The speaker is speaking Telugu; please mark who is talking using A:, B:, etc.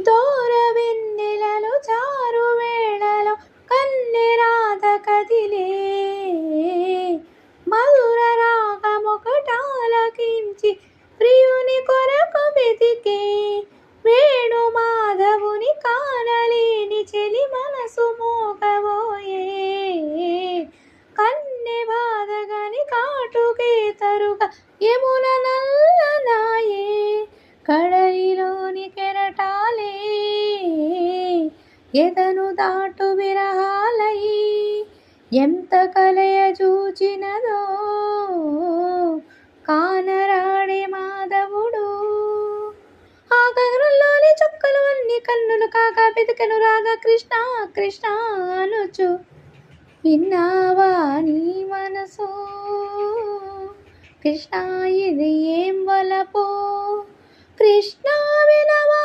A: దూర వెన్నెలలో చారు వేళలో కన్నె రాధ కదిలే మధుర రాగమొకటాలకించి ప్రియుని కొరకు వెతికే వేణు మాధవుని కానలేని చెలి మనసు మోగబోయే కన్నె బాధగని కాటుకే తరుగా యమున నల్లనాయే కడలిలోని కెరటాలే ఎదను దాటు విరహాలై ఎంత కలయ చూచినదో కానరాడే మాధవుడు ఆ గగనంలోని చుక్కలు అన్ని కన్నులు కాగా వెతికెను రాధా కృష్ణ కృష్ణ అనుచు విన్నావా నీ మనసు కృష్ణ ఇది ఏం వలపో కృష్ణ వినవా